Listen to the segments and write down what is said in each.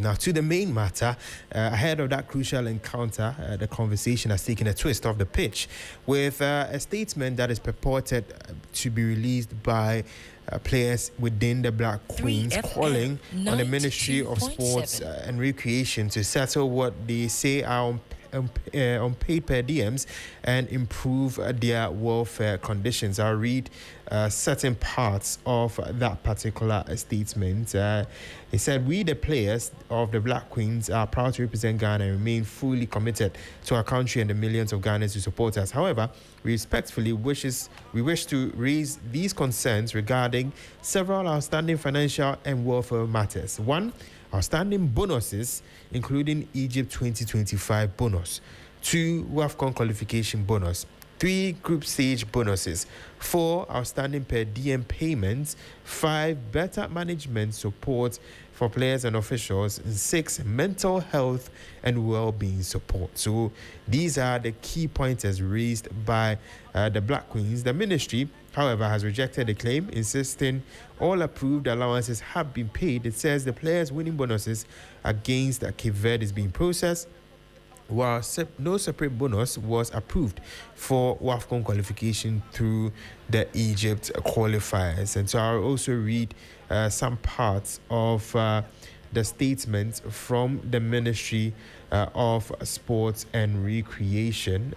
Now, to the main matter, ahead of that crucial encounter, the conversation has taken a twist off the pitch with a statement that is purported to be released by players within the Black Queens calling on the Ministry of Sports and Recreation to settle what they say are unpaid per diems and improve their welfare conditions. I'll read certain parts of that particular statement. He said, "We, the players of the Black Queens, are proud to represent Ghana and remain fully committed to our country and the millions of Ghanaians who support us. However, we respectfully wish to raise these concerns regarding several outstanding financial and welfare matters. 1. Outstanding bonuses, including Egypt 2025 bonus. 2. WAFCON qualification bonus. 3. Group stage bonuses. 4. Outstanding per diem payments. 5. Better management support for players and officials. And 6. Mental health and well-being support." So these are the key pointers raised by the Black Queens. The ministry, however, has rejected the claim, insisting all approved allowances have been paid. It says the players' winning bonuses against Cape Verde is being processed, while no separate bonus was approved for WAFCON qualification through the Egypt qualifiers. And so I'll also read some parts of the statement from the Ministry of Sports and Recreation.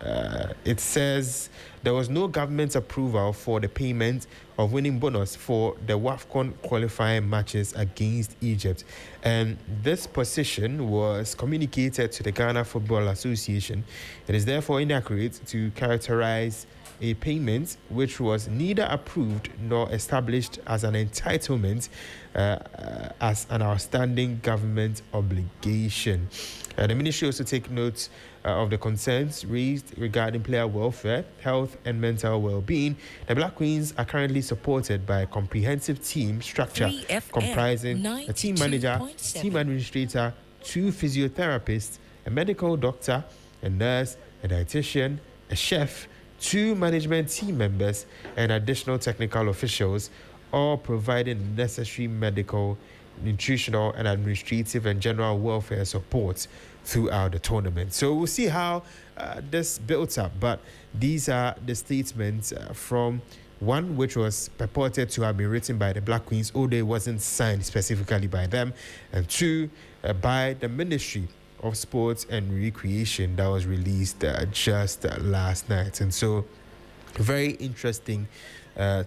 It says there was no government approval for the payment of winning bonus for the WAFCON qualifying matches against Egypt, and this position was communicated to the Ghana Football Association. It is therefore inaccurate to characterize a payment which was neither approved nor established as an entitlement as an outstanding government obligation. The ministry also take note of the concerns raised regarding player welfare, health and mental well-being. The Black Queens are currently supported by a comprehensive team structure comprising a team manager, team administrator, 2 physiotherapists, a medical doctor, a nurse, a dietitian, a chef, 2 management team members, and additional technical officials, all providing necessary medical, nutritional, and administrative and general welfare support throughout the tournament. So we'll see how this builds up, but these are the statements from one which was purported to have been written by the Black Queens, although it wasn't signed specifically by them, and 2 by the Ministry of Sports and Recreation that was released just last night. And so very interesting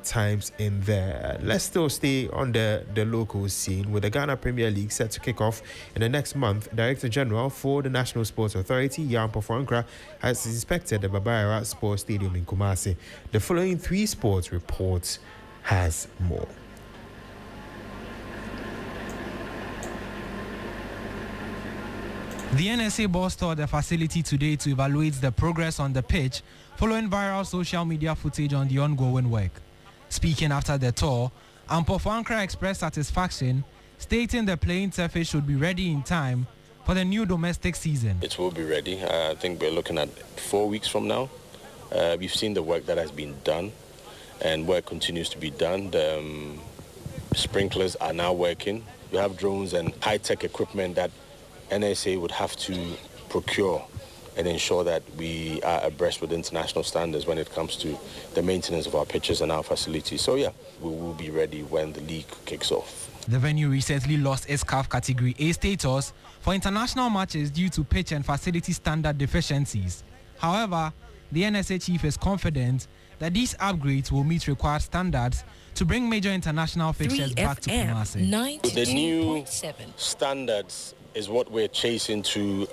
times in there. Let's still stay on the local scene with the Ghana Premier League set to kick off in the next month. Director General for the National Sports Authority, Jan Pofoankra, has inspected the Babayara Sports Stadium in Kumasi. The following 3Sports reports has more. The NSA boss toured the facility today to evaluate the progress on the pitch following viral social media footage on the ongoing work. Speaking after the tour, Pofoankra expressed satisfaction, stating the playing surface should be ready in time for the new domestic season. It will be ready. I think we're looking at 4 weeks from now. We've seen the work that has been done and work continues to be done. The sprinklers are now working. We have drones and high-tech equipment that NSA would have to procure and ensure that we are abreast with international standards when it comes to the maintenance of our pitches and our facilities. So yeah, we will be ready when the league kicks off. The venue recently lost its CAF Category A status for international matches due to pitch and facility standard deficiencies. However, the NSA chief is confident that these upgrades will meet required standards to bring major international fixtures back to Kumasi. The new standards is what we're chasing to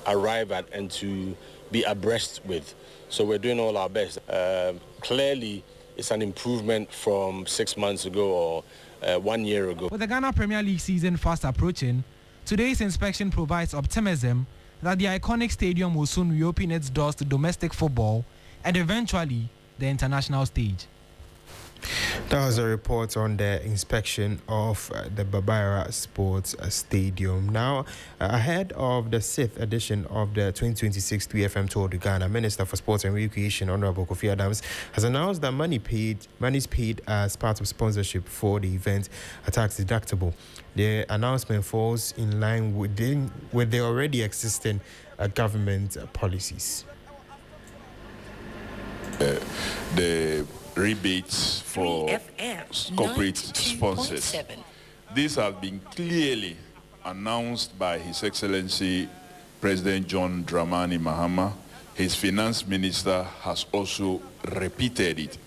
arrive at and to be abreast with. So we're doing all our best. Clearly, it's an improvement from 6 months ago or 1 year ago. With the Ghana Premier League season fast approaching, today's inspection provides optimism that the iconic stadium will soon reopen its doors to domestic football and eventually the international stage. That was a report on the inspection of the Babara Sports Stadium. Now, ahead of the 6th edition of the 2026 3FM Tour de Ghana, Minister for Sports and Recreation, Honorable Kofi Adams, has announced that monies paid as part of sponsorship for the event are tax deductible. The announcement falls in line with the already existing government policies. The rebates for corporate sponsors. These have been clearly announced by His Excellency President John Dramani Mahama. His finance minister has also repeated it,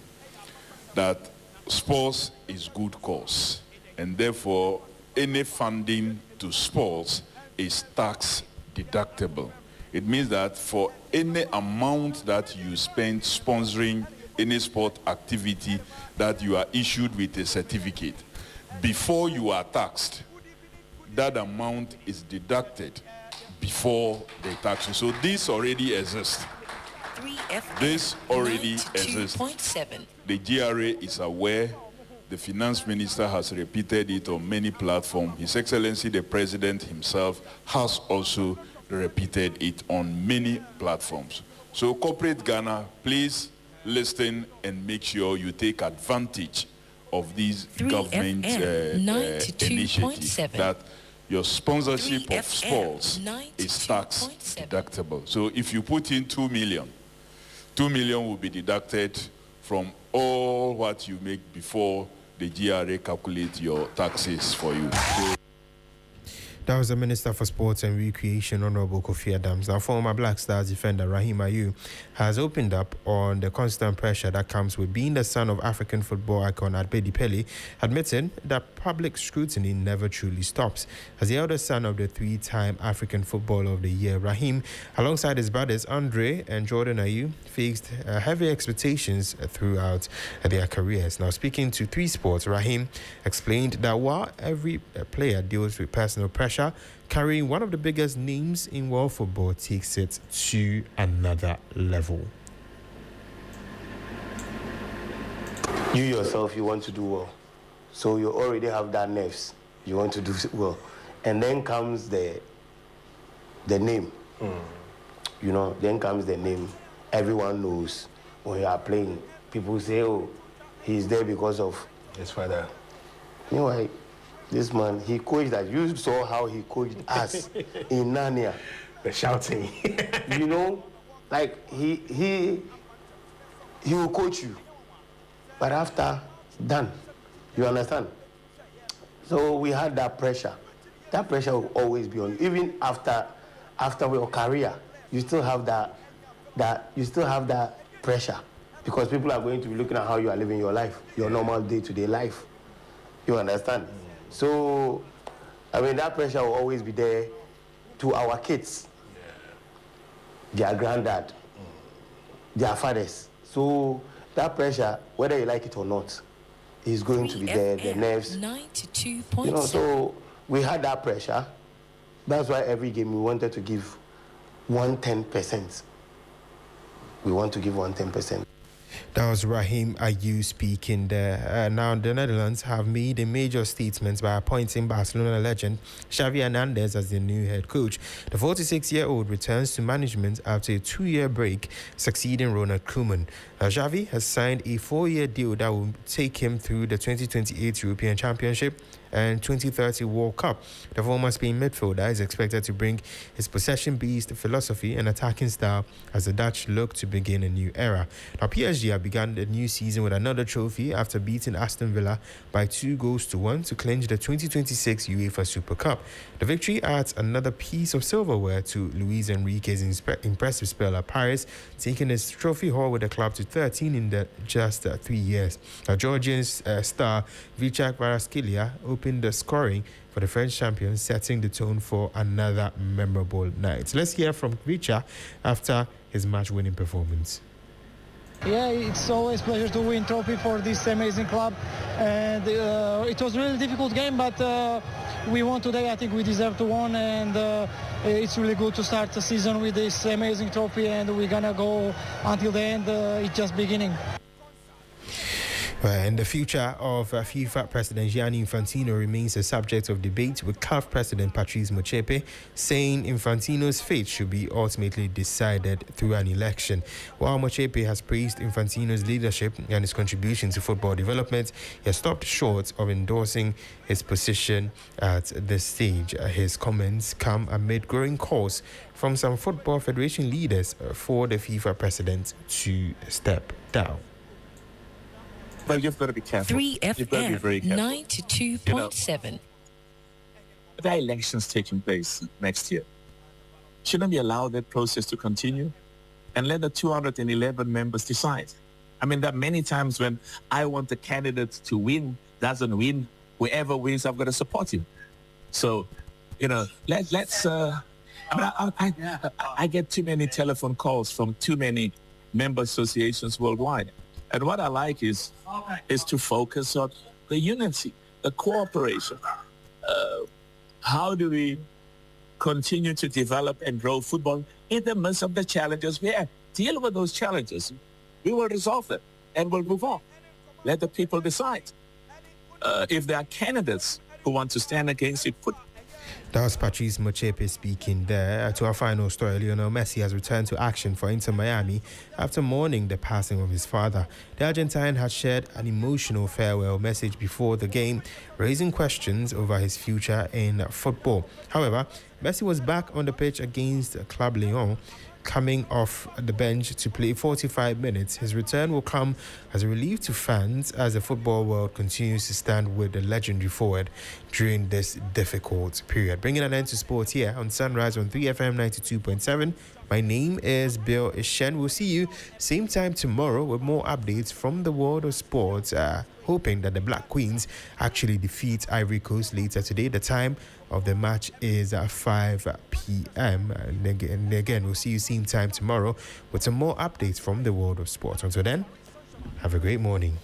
that sports is good cause, and therefore any funding to sports is tax deductible. It means that for any amount that you spend sponsoring any sport activity, that you are issued with a certificate, before you are taxed, that amount is deducted before the tax. So this already exists. This already exists. The GRA is aware. The finance minister has repeated it on many platforms. His Excellency the President himself has also repeated it on many platforms. So corporate Ghana, please listen and make sure you take advantage of these government initiatives, that your sponsorship of sports is tax deductible. So if you put in 2 million, 2 million will be deducted from all what you make before the GRA calculate your taxes for you. That was the Minister for Sports and Recreation, Honorable Kofi Adams. Now, former Black Stars defender Rahim Ayew has opened up on the constant pressure that comes with being the son of African football icon Adbedi Pele, admitting that public scrutiny never truly stops. As the eldest son of the 3-time African Footballer of the Year, Rahim, alongside his brothers Andre and Jordan Ayew, faced heavy expectations throughout their careers. Now, speaking to 3Sports, Rahim explained that while every player deals with personal pressure, carrying one of the biggest names in world football takes it to another level. You yourself, you want to do well. So you already have that nerves. You want to do well. And then comes the name. You know, then comes the name. Everyone knows when you are playing. People say, oh, he's there because of his father. You know, this man, he coached that. You saw how he coached us in Narnia. The shouting. You know, like he will coach you. But after, done. You understand? So we had that pressure. That pressure will always be on you. Even after your career, you still have that pressure. Because people are going to be looking at how you are living your life, your normal day-to-day life. You understand? So, I mean, that pressure will always be there to our kids, their granddad, their fathers. So, that pressure, whether you like it or not, is going to be there, the nerves. 92.7. You know, so we had that pressure. That's why every game we wanted to give 110%. We want to give 110%. That was Rahim Ayew speaking there. Now, the Netherlands have made a major statement by appointing Barcelona legend Xavi Hernandez as their new head coach. The 46-year-old returns to management after a 2-year break, succeeding Ronald Koeman. Now, Xavi has signed a 4-year deal that will take him through the 2028 European Championship and 2030 World Cup. The former Spain midfielder is expected to bring his possession-based philosophy and attacking style as the Dutch look to begin a new era. Now, PSG have begun the new season with another trophy after beating Aston Villa by 2-1 to clinch the 2026 UEFA Super Cup. The victory adds another piece of silverware to Luis Enrique's impressive spell at Paris, taking his trophy haul with the club to 13 in just 3 years. Now, Georgian star Vichak Kvaratskhelia opened the scoring for the French champions, setting the tone for another memorable night. Let's hear from Vicha after his match-winning performance. Yeah, it's always a pleasure to win trophy for this amazing club, and it was a really difficult game, but we won today. I think we deserve to win, and it's really good to start the season with this amazing trophy, and we're gonna go until the end. It's just beginning. And the future of FIFA President Gianni Infantino remains a subject of debate, with CAF President Patrice Motsepe saying Infantino's fate should be ultimately decided through an election. While Motsepe has praised Infantino's leadership and his contribution to football development, he has stopped short of endorsing his position at this stage. His comments come amid growing calls from some football federation leaders for the FIFA president to step down. Well, you've got to be careful. 3FM, you've got to be very careful. 92.7. There are elections taking place next year. Shouldn't we allow that process to continue and let the 211 members decide? I mean, there are many times when I want the candidate to win, doesn't win. Whoever wins, I've got to support him. So, let's. I get too many telephone calls from too many member associations worldwide. And what I like is to focus on the unity, the cooperation. How do we continue to develop and grow football in the midst of the challenges we have? Deal with those challenges. We will resolve them and we'll move on. Let the people decide. If there are candidates who want to stand against it, That was Patrice Motsepe speaking there. To our final story, Lionel Messi has returned to action for Inter Miami after mourning the passing of his father. The Argentine had shared an emotional farewell message before the game, raising questions over his future in football. However, Messi was back on the pitch against Club Lyon, coming off the bench to play 45 minutes. His return will come as a relief to fans as the football world continues to stand with the legendary forward during this difficult period. Bringing an end to sports here on Sunrise on 3FM 92.7. My name is Bill Ishen. We'll see you same time tomorrow with more updates from the world of sports. Hoping that the Black Queens actually defeat Ivory Coast later today. The time of the match is at 5 p.m. And again, we'll see you same time tomorrow with some more updates from the world of sports. Until then, have a great morning.